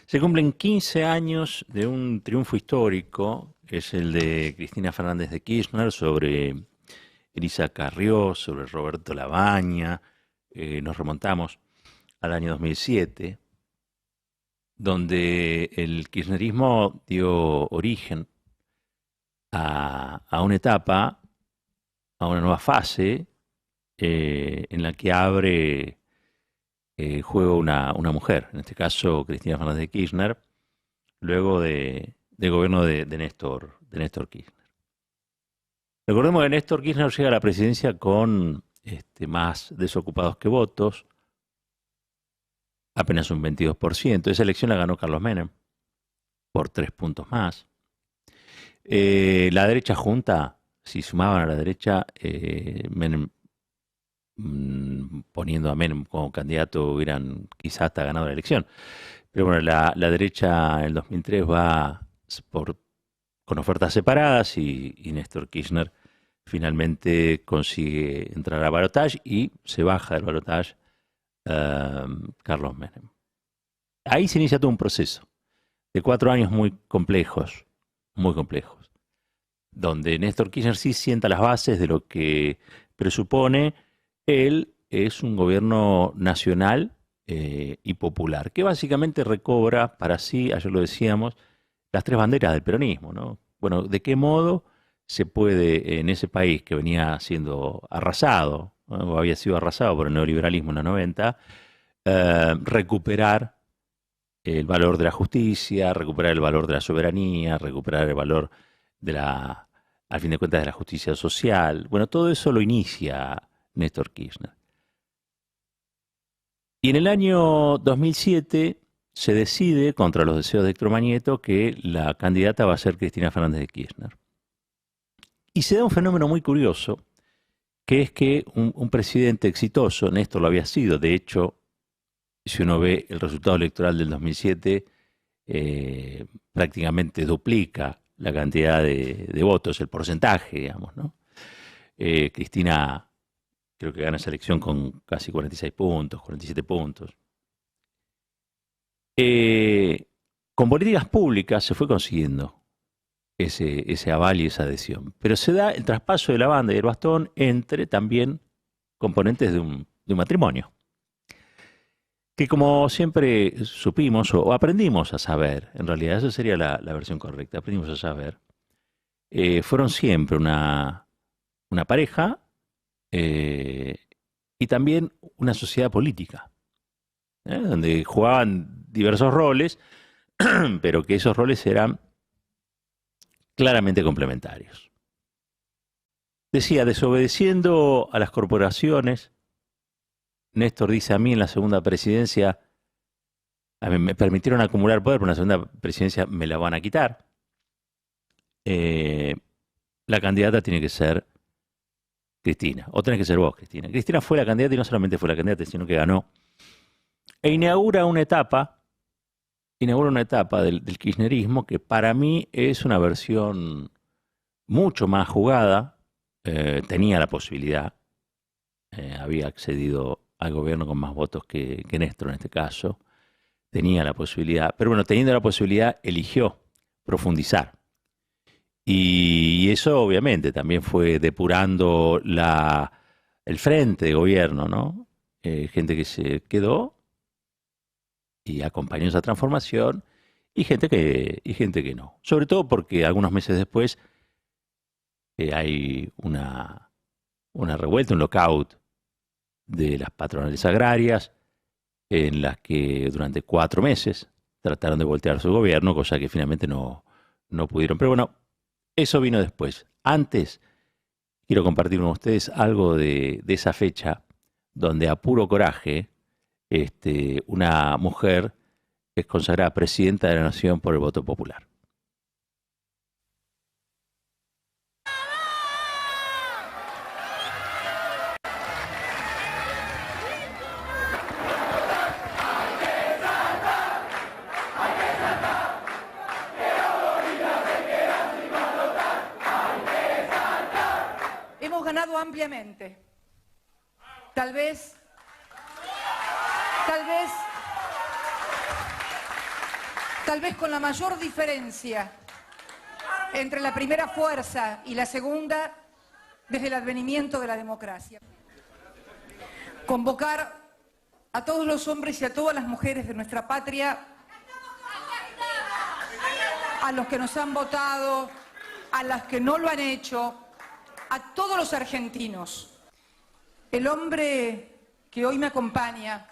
Se cumplen 15 años de un triunfo histórico, que es el de Cristina Fernández de Kirchner sobre Elisa Carrió, sobre Roberto Labaña. Nos remontamos al año 2007, donde el kirchnerismo dio origen a una etapa, a una nueva fase, en la que abre juego una mujer, en este caso Cristina Fernández de Kirchner, luego del gobierno de Néstor Kirchner. Recordemos que Néstor Kirchner llega a la presidencia con más desocupados que votos, apenas un 22%. Esa elección la ganó Carlos Menem por 3 puntos más. La derecha junta, si sumaban a la derecha, Menem, poniendo a Menem como candidato, hubieran quizás hasta ganado la elección. Pero bueno, la derecha en el 2003 va con ofertas separadas y Néstor Kirchner finalmente consigue entrar a balotaje y se baja del balotaje Carlos Menem. Ahí se inicia todo un proceso de 4 años muy complejos, donde Néstor Kirchner sí sienta las bases de lo que presupone él es un gobierno nacional y popular, que básicamente recobra para sí, ayer lo decíamos, las 3 banderas del peronismo, ¿no? Bueno, ¿de qué modo se puede en ese país que venía siendo arrasado, ¿no? O había sido arrasado por el neoliberalismo en los 90, recuperar el valor de la justicia, recuperar el valor de la soberanía, recuperar el valor al fin de cuentas, de la justicia social? Bueno, todo eso lo inicia Néstor Kirchner. Y en el año 2007 se decide, contra los deseos de Héctor Mañeto, que la candidata va a ser Cristina Fernández de Kirchner. Y se da un fenómeno muy curioso, que es que un presidente exitoso, Néstor lo había sido, de hecho, si uno ve el resultado electoral del 2007, prácticamente duplica la cantidad de votos, el porcentaje, digamos, ¿no? Cristina creo que gana esa elección con casi 46 puntos, 47 puntos. Con políticas públicas se fue consiguiendo ese aval y esa adhesión. Pero se da el traspaso de la banda y el bastón entre también componentes de un matrimonio. Que como siempre supimos o aprendimos a saber, en realidad esa sería la versión correcta, aprendimos a saber, fueron siempre una pareja y también una sociedad política, donde jugaban diversos roles, pero que esos roles eran claramente complementarios. Decía, desobedeciendo a las corporaciones, Néstor dice: a mí en la segunda presidencia, a mí me permitieron acumular poder, pero en la segunda presidencia me la van a quitar. La candidata tiene que ser Cristina, o tenés que ser vos, Cristina. Cristina fue la candidata y no solamente fue la candidata, sino que ganó. E inaugura una etapa del kirchnerismo que para mí es una versión mucho más jugada. Tenía la posibilidad, había accedido al gobierno con más votos que Néstor en este caso, tenía la posibilidad, pero bueno, teniendo la posibilidad eligió profundizar. Y eso obviamente también fue depurando el frente de gobierno, ¿no? Gente que se quedó y acompañó esa transformación y gente que no. Sobre todo porque algunos meses después hay una revuelta, un lockout de las patronales agrarias en las que durante 4 meses trataron de voltear su gobierno, cosa que finalmente no pudieron. Pero bueno, eso vino después. Antes, quiero compartir con ustedes algo de esa fecha donde a puro coraje una mujer es consagrada presidenta de la Nación por el voto popular. Hemos ganado ampliamente. Tal vez tal vez con la mayor diferencia entre la primera fuerza y la segunda desde el advenimiento de la democracia. Convocar a todos los hombres y a todas las mujeres de nuestra patria, a los que nos han votado, a las que no lo han hecho, a todos los argentinos. El hombre que hoy me acompaña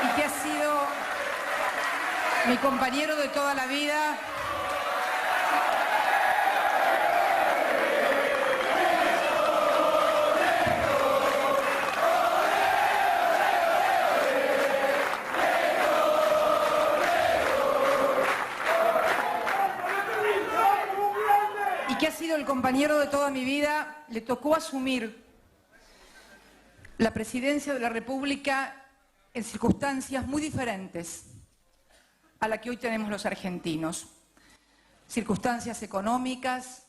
y que ha sido mi compañero de toda la vida, el compañero de toda mi vida, le tocó asumir la presidencia de la República en circunstancias muy diferentes a la que hoy tenemos los argentinos. Circunstancias económicas,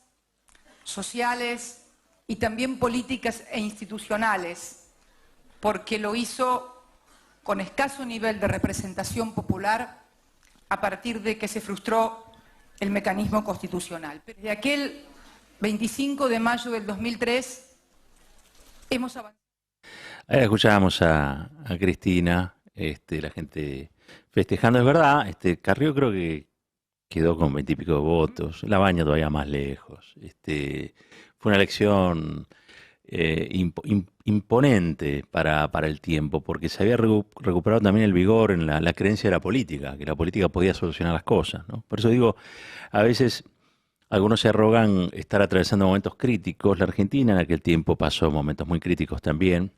sociales y también políticas e institucionales, porque lo hizo con escaso nivel de representación popular a partir de que se frustró el mecanismo constitucional. Desde aquel 25 de mayo del 2003 hemos avanzado. Ahí escuchábamos a Cristina, la gente festejando. Es verdad, Carrió creo que quedó con 20 y pico de votos, Labaña todavía más lejos. Fue una elección imponente para el tiempo, porque se había recuperado también el vigor en la creencia de la política, que la política podía solucionar las cosas, ¿no? Por eso digo, a veces algunos se arrogan estar atravesando momentos críticos. La Argentina en aquel tiempo pasó momentos muy críticos también,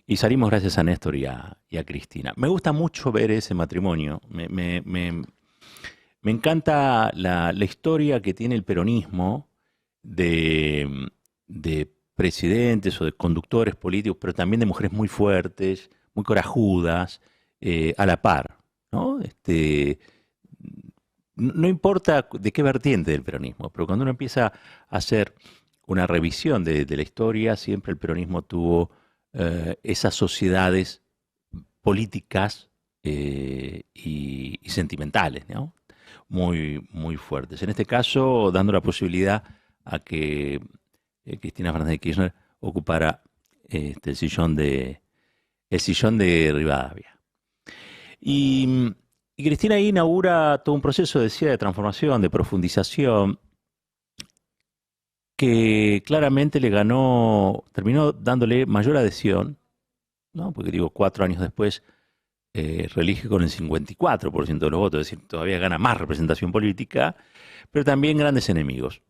y salimos gracias a Néstor y a Cristina. Me gusta mucho ver ese matrimonio. Me encanta la historia que tiene el peronismo de presidentes o de conductores políticos, pero también de mujeres muy fuertes, muy corajudas, a la par, ¿no? No importa de qué vertiente del peronismo, pero cuando uno empieza a hacer una revisión de la historia, siempre el peronismo tuvo esas sociedades políticas y sentimentales, ¿no? Muy, muy fuertes. En este caso, dando la posibilidad a que Cristina Fernández de Kirchner ocupara el sillón de Rivadavia. Y Cristina ahí inaugura todo un proceso, decía, de transformación, de profundización, que claramente terminó dándole mayor adhesión, ¿no? Porque digo, 4 años después reelige con el 54% de los votos, es decir, todavía gana más representación política, pero también grandes enemigos.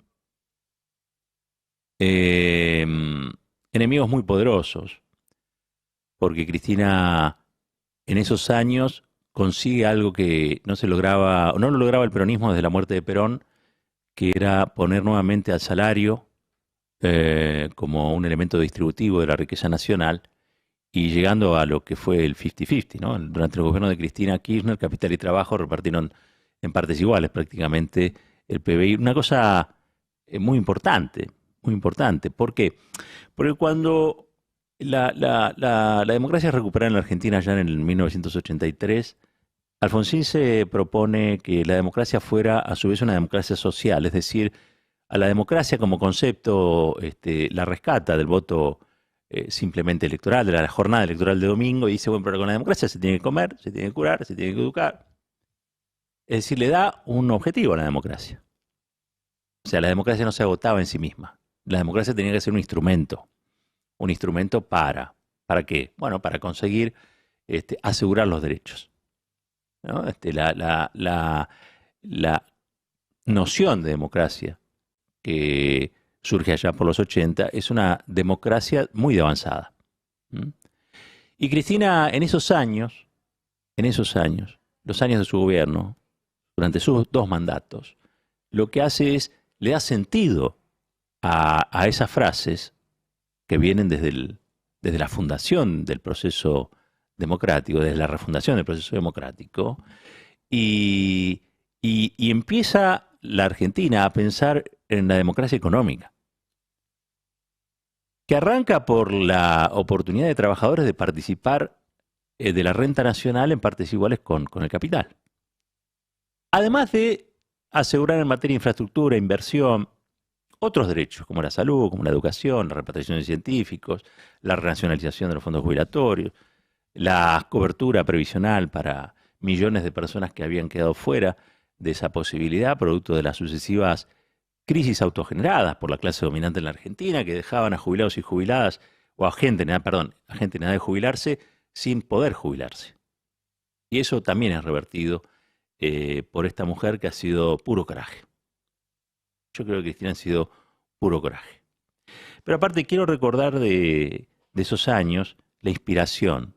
Enemigos muy poderosos, porque Cristina en esos años consigue algo que no lo lograba el peronismo desde la muerte de Perón, que era poner nuevamente al salario como un elemento distributivo de la riqueza nacional, y llegando a lo que fue el 50-50, ¿no? Durante el gobierno de Cristina Kirchner, capital y trabajo repartieron en partes iguales prácticamente el PBI. Una cosa muy importante, muy importante. ¿Por qué? Porque cuando la democracia es recuperada en la Argentina ya en el 1983, Alfonsín se propone que la democracia fuera a su vez una democracia social, es decir, a la democracia como concepto la rescata del voto simplemente electoral, de la jornada electoral de domingo, y dice, bueno, pero con la democracia se tiene que comer, se tiene que curar, se tiene que educar. Es decir, le da un objetivo a la democracia. O sea, la democracia no se agotaba en sí misma. La democracia tenía que ser un instrumento ¿para qué? Bueno, para conseguir asegurar los derechos, ¿no? La noción de democracia que surge allá por los 80 es una democracia muy avanzada. Y Cristina en esos años, los años de su gobierno, durante sus 2 mandatos, lo que hace es, le da sentido a esas frases que vienen desde la fundación del proceso democrático, desde la refundación del proceso democrático, y empieza la Argentina a pensar en la democracia económica. que arranca por la oportunidad de trabajadores de participar de la renta nacional en partes iguales con el capital. Además de asegurar en materia de infraestructura, inversión, otros derechos como la salud, como la educación, la repatriación de científicos, la renacionalización de los fondos jubilatorios, la cobertura previsional para millones de personas que habían quedado fuera de esa posibilidad, producto de las sucesivas crisis autogeneradas por la clase dominante en la Argentina, que dejaban a jubilados y jubiladas, o a gente en edad de jubilarse, sin poder jubilarse. Y eso también es revertido por esta mujer que ha sido puro coraje. Yo creo que Cristina ha sido puro coraje. Pero aparte quiero recordar de esos años la inspiración.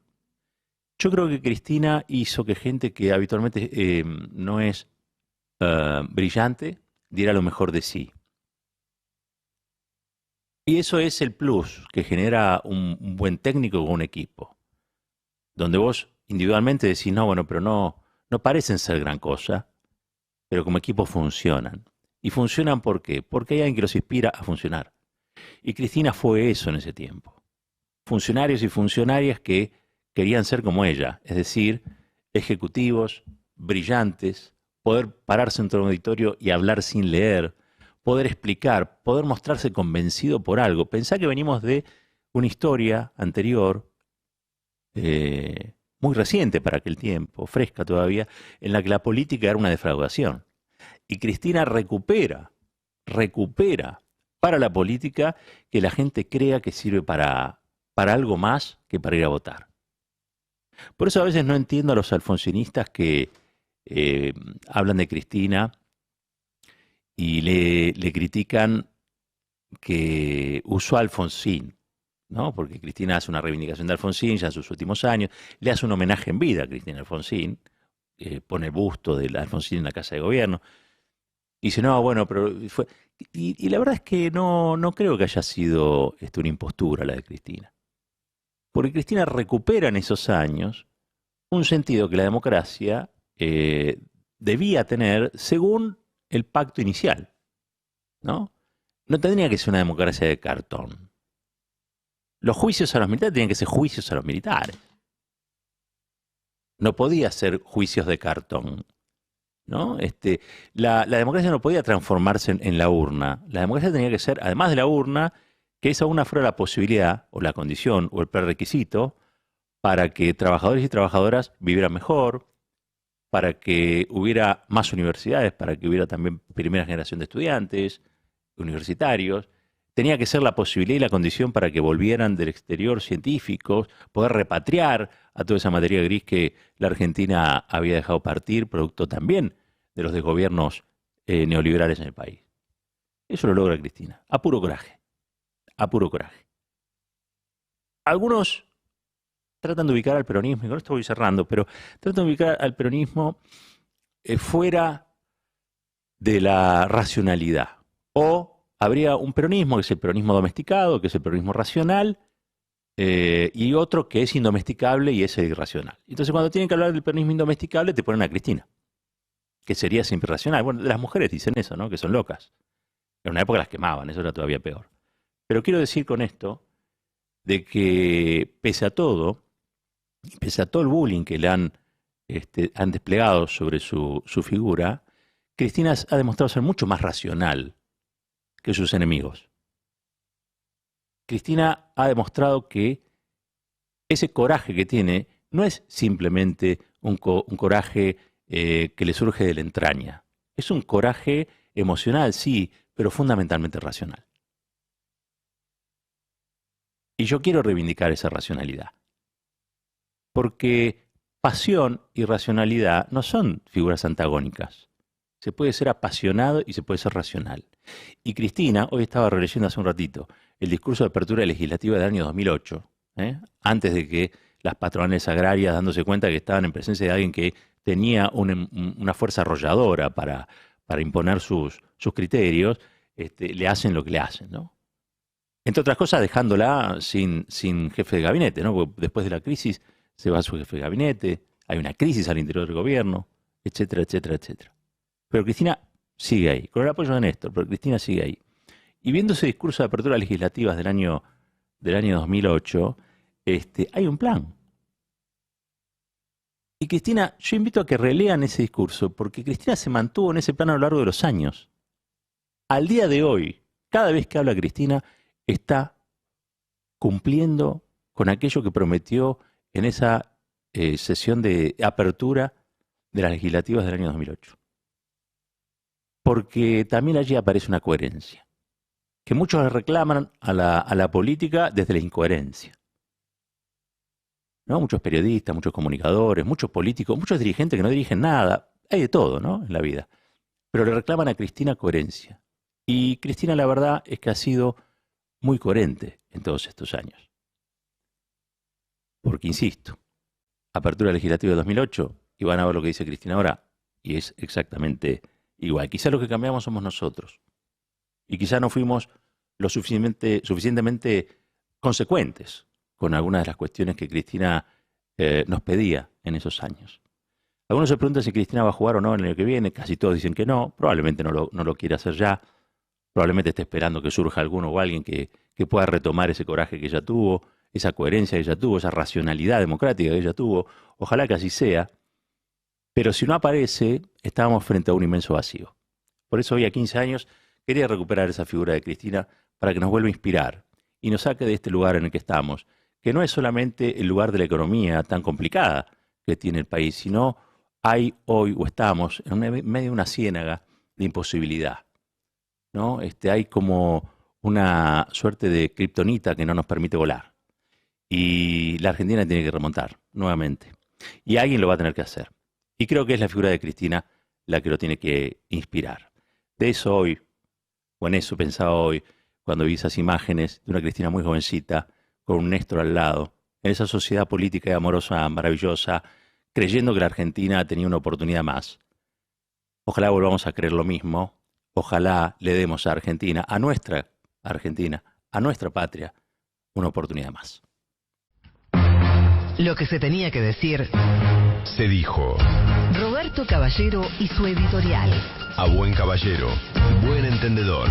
Yo creo que Cristina hizo que gente que habitualmente no es brillante diera lo mejor de sí. Y eso es el plus que genera un buen técnico con un equipo. Donde vos individualmente decís, no, bueno, pero no parecen ser gran cosa, pero como equipo funcionan. ¿Y funcionan por qué? Porque hay alguien que los inspira a funcionar. Y Cristina fue eso en ese tiempo. Funcionarios y funcionarias que querían ser como ella, es decir, ejecutivos, brillantes, poder pararse entre un auditorio y hablar sin leer, poder explicar, poder mostrarse convencido por algo. Pensá que venimos de una historia anterior, muy reciente para aquel tiempo, fresca todavía, en la que la política era una defraudación. Y Cristina recupera para la política que la gente crea que sirve para algo más que para ir a votar. Por eso a veces no entiendo a los alfonsinistas que hablan de Cristina y le critican que usó a Alfonsín, ¿no? Porque Cristina hace una reivindicación de Alfonsín ya en sus últimos años, le hace un homenaje en vida a Cristina Alfonsín, pone el busto de Alfonsín en la Casa de Gobierno, y dice, no, bueno, pero fue... Y la verdad es que no creo que haya sido una impostura la de Cristina. Porque Cristina recupera en esos años un sentido que la democracia debía tener según el pacto inicial, ¿no? No tendría que ser una democracia de cartón. Los juicios a los militares tenían que ser juicios a los militares. No podía ser juicios de cartón, ¿no? La democracia no podía transformarse en la urna. La democracia tenía que ser, además de la urna, que esa urna fuera la posibilidad, o la condición, o el prerequisito para que trabajadores y trabajadoras vivieran mejor, para que hubiera más universidades, para que hubiera también primera generación de estudiantes, universitarios. Tenía que ser la posibilidad y la condición para que volvieran del exterior científicos, poder repatriar a toda esa materia gris que la Argentina había dejado partir, producto también de los desgobiernos neoliberales en el país. Eso lo logra Cristina, a puro coraje, a puro coraje. Algunos tratan de ubicar al peronismo, y con esto voy cerrando, pero tratan de ubicar al peronismo fuera de la racionalidad. O habría un peronismo, que es el peronismo domesticado, que es el peronismo racional, y otro que es indomesticable y es el irracional. Entonces, cuando tienen que hablar del peronismo indomesticable, te ponen a Cristina, que sería siempre racional. Bueno, las mujeres dicen eso, ¿no? Que son locas. En una época las quemaban, eso era todavía peor. Pero quiero decir con esto de que pese a todo el bullying que le han desplegado sobre su figura, Cristina ha demostrado ser mucho más racional que sus enemigos. Cristina ha demostrado que ese coraje que tiene no es simplemente un coraje que le surge de la entraña. Es un coraje emocional, sí, pero fundamentalmente racional. Y yo quiero reivindicar esa racionalidad. Porque pasión y racionalidad no son figuras antagónicas. Se puede ser apasionado y se puede ser racional. Y Cristina, hoy estaba releyendo hace un ratito el discurso de apertura legislativa del año 2008, antes de que las patronales agrarias, dándose cuenta que estaban en presencia de alguien que tenía una fuerza arrolladora para imponer sus criterios, le hacen lo que le hacen, ¿no? Entre otras cosas, dejándola sin jefe de gabinete, ¿no? Porque después de la crisis se va su jefe de gabinete, hay una crisis al interior del gobierno, etcétera, etcétera, etcétera. Pero Cristina sigue ahí, con el apoyo de Néstor, pero Cristina sigue ahí. Y viendo ese discurso de apertura legislativas del año del año 2008, hay un plan. Y Cristina, yo invito a que relean ese discurso, porque Cristina se mantuvo en ese plan a lo largo de los años. Al día de hoy, cada vez que habla Cristina, está cumpliendo con aquello que prometió en esa sesión de apertura de las legislativas del año 2008. Porque también allí aparece una coherencia, que muchos le reclaman a la política desde la incoherencia. ¿No? Muchos periodistas, muchos comunicadores, muchos políticos, muchos dirigentes que no dirigen nada, hay de todo, ¿no?, en la vida. Pero le reclaman a Cristina coherencia. Y Cristina, la verdad, es que ha sido muy coherente en todos estos años. Porque, insisto, apertura legislativa de 2008, y van a ver lo que dice Cristina ahora, y es exactamente igual. Quizá lo que cambiamos somos nosotros. Y quizá no fuimos lo suficientemente consecuentes con algunas de las cuestiones que Cristina nos pedía en esos años. Algunos se preguntan si Cristina va a jugar o no en el año que viene. Casi todos dicen que no. Probablemente no lo quiera hacer ya. Probablemente esté esperando que surja alguno o alguien que pueda retomar ese coraje que ella tuvo, esa coherencia que ella tuvo, esa racionalidad democrática que ella tuvo. Ojalá que así sea. Pero si no aparece, estábamos frente a un inmenso vacío. Por eso hoy, a 15 años, quería recuperar esa figura de Cristina para que nos vuelva a inspirar y nos saque de este lugar en el que estamos, que no es solamente el lugar de la economía tan complicada que tiene el país, sino hay hoy, o estamos, en medio de una ciénaga de imposibilidad, ¿no? Hay como una suerte de kriptonita que no nos permite volar. Y la Argentina tiene que remontar nuevamente. Y alguien lo va a tener que hacer. Y creo que es la figura de Cristina la que lo tiene que inspirar. De eso hoy, o en eso pensaba hoy, cuando vi esas imágenes de una Cristina muy jovencita, con un Néstor al lado, en esa sociedad política y amorosa maravillosa, creyendo que la Argentina tenía una oportunidad más. Ojalá volvamos a creer lo mismo. Ojalá le demos a Argentina, a nuestra patria, una oportunidad más. Lo que se tenía que decir se dijo. Roberto Caballero y su editorial. A buen caballero, buen entendedor.